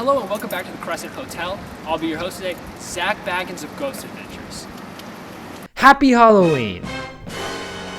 Hello and welcome back to the Crescent Hotel. I'll be your host today, Zach Baggins of Ghost Adventures. Happy Halloween!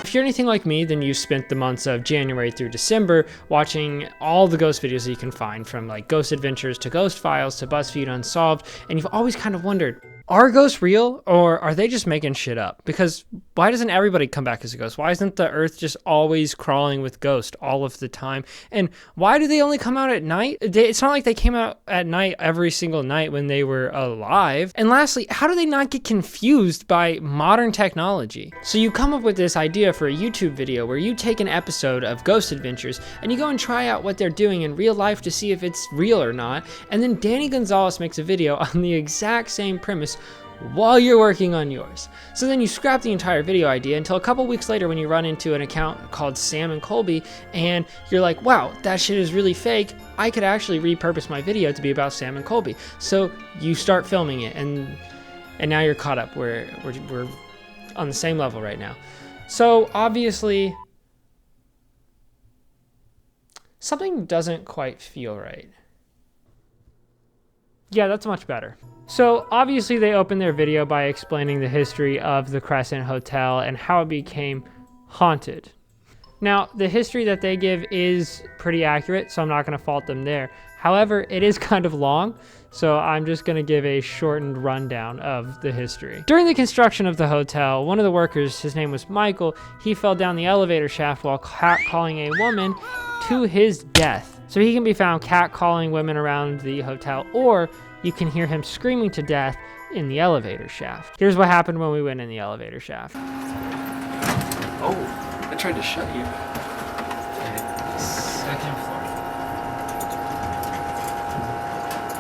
If you're anything like me, then you spent the months of January through December watching all the ghost videos that you can find, from like Ghost Adventures to Ghost Files to BuzzFeed Unsolved, and you've always kind of wondered, are ghosts real or are they just making shit up? Because why doesn't everybody come back as a ghost? Why isn't the earth just always crawling with ghosts all of the time? And why do they only come out at night? It's not like they came out at night every single night when they were alive. And lastly, how do they not get confused by modern technology? So you come up with this idea for a YouTube video where you take an episode of Ghost Adventures and you go and try out what they're doing in real life to see if it's real or not. And then Danny Gonzalez makes a video on the exact same premise while you're working on yours. So then you scrap the entire video idea until a couple weeks later when you run into an account called Sam and Colby and you're like, wow, that shit is really fake. I could actually repurpose my video to be about Sam and Colby. So you start filming it and now you're caught up. We're on the same level right now. So obviously something doesn't quite feel right. Yeah, that's much better. So obviously they opened their video by explaining the history of the Crescent Hotel and how it became haunted. Now, the history that they give is pretty accurate, so I'm not going to fault them there. However, it is kind of long, so I'm just going to give a shortened rundown of the history. During the construction of the hotel, one of the workers, his name was Michael, he fell down the elevator shaft while catcalling a woman to his death. So he can be found catcalling women around the hotel, or you can hear him screaming to death in the elevator shaft. Here's what happened when we went in the elevator shaft. Oh, I tried to shut you. Second floor.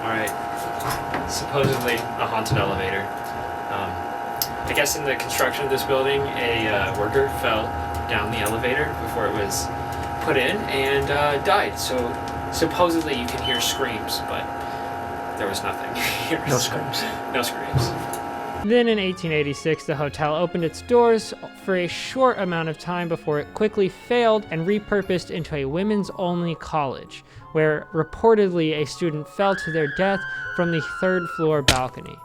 Alright, supposedly a haunted elevator. I guess in the construction of this building, a worker fell down the elevator before it was put in and died. So supposedly you can hear screams, but there was nothing. No screams. No screams. Then in 1886, the hotel opened its doors for a short amount of time before it quickly failed and repurposed into a women's-only college, where reportedly a student fell to their death from the third-floor balcony.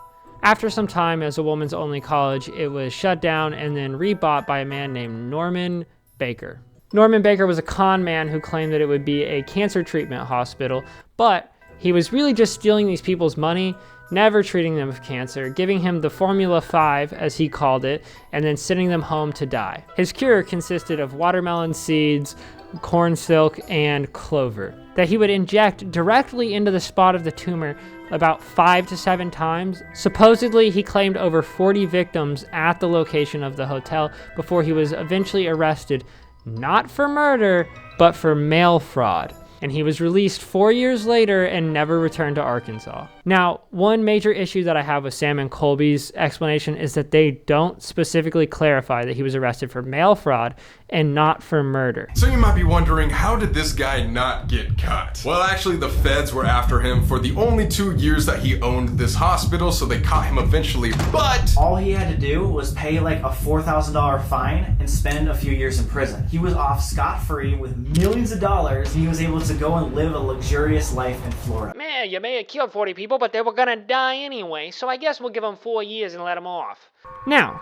After some time as a women's-only college, it was shut down and then rebought by a man named Norman Baker. Norman Baker was a con man who claimed that it would be a cancer treatment hospital, but he was really just stealing these people's money, never treating them with cancer, giving him the Formula 5, as he called it, and then sending them home to die. His cure consisted of watermelon seeds, corn silk, and clover that he would inject directly into the spot of the tumor about 5 to 7 times. Supposedly, he claimed over 40 victims at the location of the hotel before he was eventually arrested, not for murder, but for mail fraud. And he was released 4 years later and never returned to Arkansas. Now, one major issue that I have with Sam and Colby's explanation is that they don't specifically clarify that he was arrested for mail fraud and not for murder. So you might be wondering, how did this guy not get caught? Well, actually the feds were after him for the only 2 years that he owned this hospital, so they caught him eventually, but all he had to do was pay like a $4,000 fine and spend a few years in prison. He was off scot-free with millions of dollars, and he was able to go and live a luxurious life in Florida. Man, you may have killed 40 people, but they were gonna die anyway, so I guess we'll give them 4 years and let them off. Now,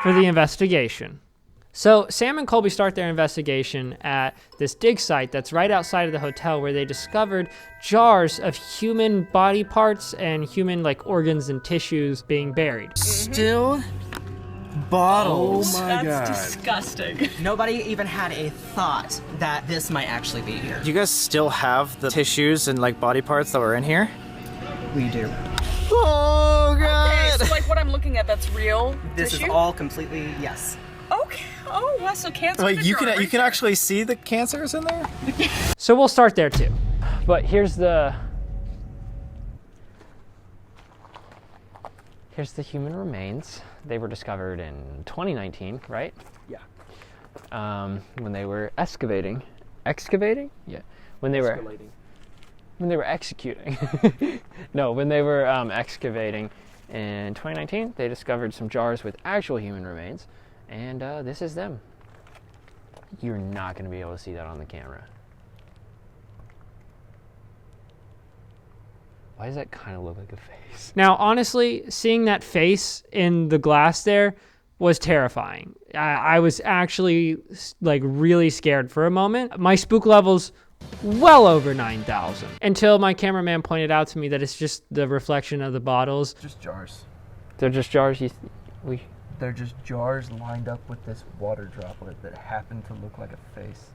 for the investigation. So Sam and Colby start their investigation at this dig site that's right outside of the hotel, where they discovered jars of human body parts and human like organs and tissues being buried. Still bottles. Oh my God. That's disgusting. Nobody even had a thought that this might actually be here. Do you guys still have the tissues and like body parts that were in here? We do. Oh God! Okay, so like what I'm looking at, that's real This tissue? is all completely, yes. Okay. Oh, wow, so cancer. Like you can actually see the cancers in there? So we'll start there too. But here's the human remains. They were discovered in 2019, right? Yeah. When they were excavating. Excavating? Yeah. When they were executing. No, when they were excavating in 2019, they discovered some jars with actual human remains, and this is them. You're not going to be able to see that on the camera. Why does that kind of look like a face? Now, honestly, seeing that face in the glass there was terrifying. I was actually like really scared for a moment. My spook levels well over 9,000 until my cameraman pointed out to me that it's just the reflection of the bottles. Just jars. They're just jars. They're just jars lined up with this water droplet that happen to look like a face.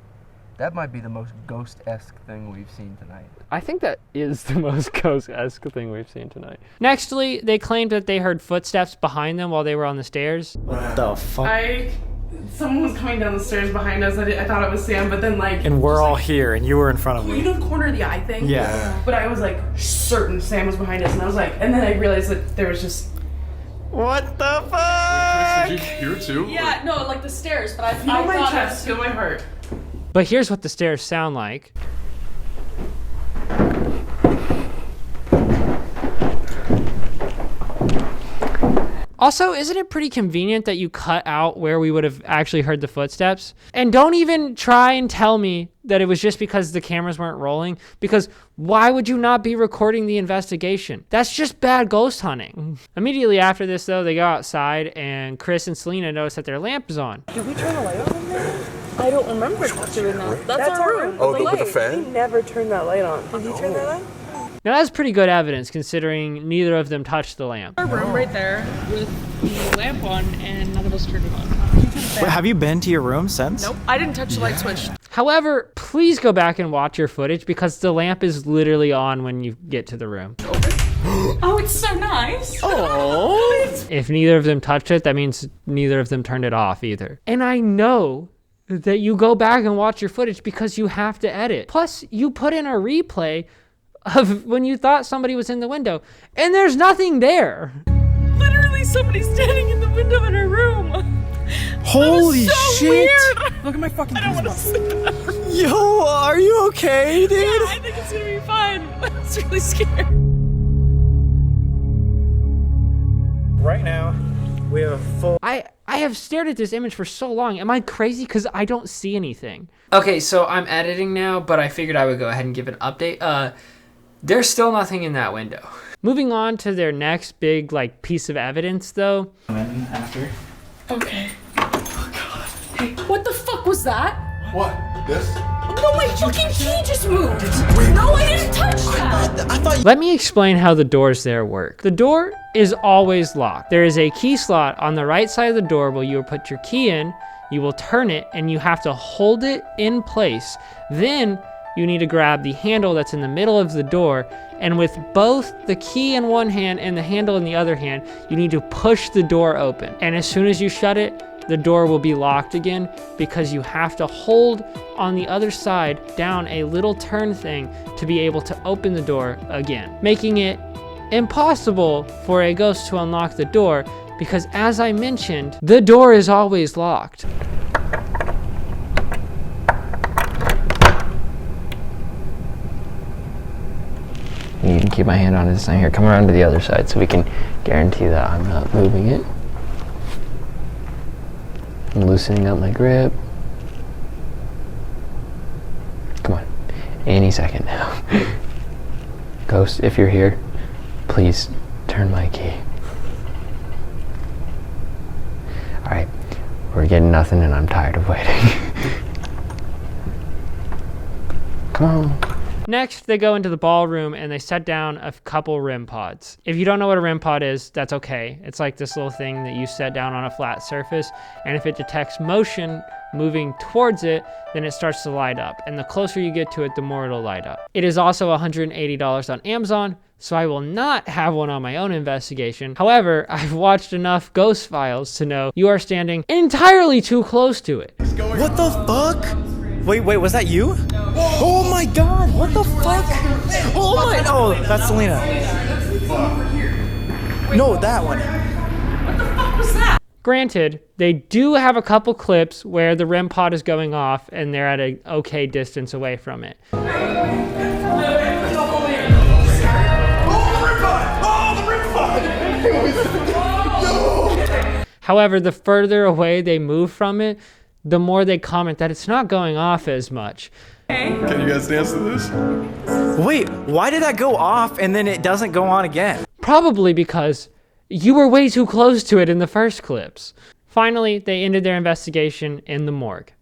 That might be the most ghost-esque thing we've seen tonight. I think that is the most ghost-esque thing we've seen tonight. Nextly, they claimed that they heard footsteps behind them while they were on the stairs. What the fuck? Someone was coming down the stairs behind us. I thought it was Sam, but then like... And we're all here, and you were in front of me. You know, corner of the eye thing? Yeah. But I was like certain Sam was behind us, and I was like, and then I realized that there was just... What the fuck? Did you hear too? Yeah, no, like the stairs, but I Feel my thought chest, feel my heart. But here's what the stairs sound like. Also, isn't it pretty convenient that you cut out where we would have actually heard the footsteps? And don't even try and tell me that it was just because the cameras weren't rolling, because why would you not be recording the investigation? That's just bad ghost hunting. Immediately after this, though, they go outside and Chris and Selena notice that their lamp is on. Did we turn the light on in there? I don't remember doing that. That's our room. Oh, with the fan? We never turned that light on. Did you turn that light? Now that's pretty good evidence considering neither of them touched the lamp. our room right there with the lamp on, and none of us turned it on. Wait, have you been to your room since? Nope, I didn't touch the light switch. However, please go back and watch your footage because the lamp is literally on when you get to the room. Oh, it's so nice. Oh. If neither of them touched it, that means neither of them turned it off either. And I know that you go back and watch your footage because you have to edit. Plus, you put in a replay of when you thought somebody was in the window, and there's nothing there. Literally somebody standing in the window in her room. Holy so shit! Weird. Look at my fucking... I don't want to sleep in that room. Yo, are you okay, dude? Yeah, I think it's gonna be fine. I'm just really scared. Right now, we have a full... I have stared at this image for so long. Am I crazy? Because I don't see anything. Okay, so I'm editing now, but I figured I would go ahead and give an update. There's still nothing in that window. Moving on to their next big like piece of evidence, though. After. Okay. Oh god. Hey, what the fuck was that? What? This? No, my fucking key just moved. No, I didn't touch that. I thought... Let me explain how the doors there work. The door is always locked. There is a key slot on the right side of the door where you will put your key in, you will turn it, and you have to hold it in place. Then you need to grab the handle that's in the middle of the door, and with both the key in one hand and the handle in the other hand, you need to push the door open. And as soon as you shut it, the door will be locked again because you have to hold on the other side down a little turn thing to be able to open the door again, making it impossible for a ghost to unlock the door because, as I mentioned, the door is always locked. You can keep my hand on this thing here. Come around to the other side so we can guarantee that I'm not moving it. I'm loosening up my grip. Come on. Any second now. Ghost, if you're here, please turn my key. Alright, we're getting nothing and I'm tired of waiting. Come on. Next, they go into the ballroom and they set down a couple REM pods. If you don't know what a REM pod is, that's okay. It's like this little thing that you set down on a flat surface, and if it detects motion moving towards it, then it starts to light up. And the closer you get to it, the more it'll light up. It is also $180 on Amazon, so I will not have one on my own investigation. However, I've watched enough Ghost Files to know you are standing entirely too close to it. What the fuck? Wait, was that you? Oh my god, what the fuck? Oh my, oh, that's Selena. No, that one. What the fuck was that? Granted, they do have a couple clips where the REM pod is going off and they're at an okay distance away from it. However, the further away they move from it, the more they comment that it's not going off as much. Can you guys dance to this? Wait, why did that go off and then it doesn't go on again? Probably because you were way too close to it in the first clips. Finally, they ended their investigation in the morgue.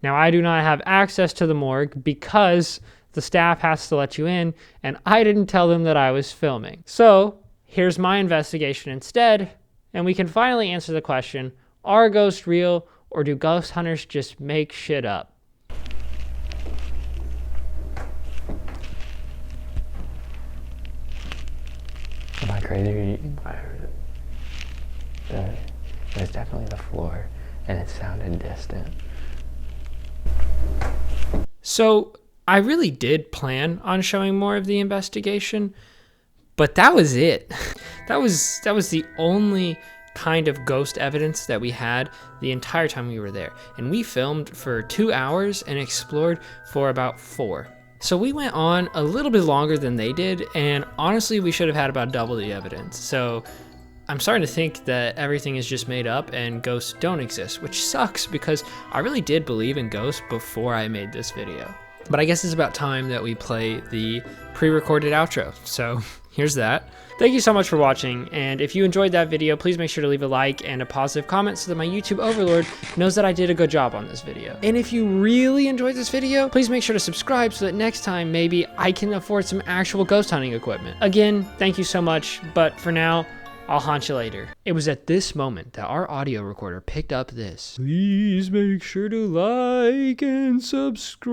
Now, I do not have access to the morgue because the staff has to let you in, and I didn't tell them that I was filming. So, here's my investigation instead, and we can finally answer the question, are ghosts real, or do ghost hunters just make shit up? Am I crazy? I heard it. It was definitely the floor, and it sounded distant. So, I really did plan on showing more of the investigation, but that was it. That was the only kind of ghost evidence that we had the entire time we were there. And we filmed for 2 hours and explored for about 4. So we went on a little bit longer than they did, and honestly, we should have had about double the evidence. So I'm starting to think that everything is just made up and ghosts don't exist, which sucks because I really did believe in ghosts before I made this video. But I guess it's about time that we play the pre-recorded outro. So here's that. Thank you so much for watching, and if you enjoyed that video, please make sure to leave a like and a positive comment so that my YouTube overlord knows that I did a good job on this video. And if you really enjoyed this video, please make sure to subscribe so that next time maybe I can afford some actual ghost hunting equipment. Again, thank you so much, but for now, I'll haunt you later. It was at this moment that our audio recorder picked up this. Please make sure to like and subscribe.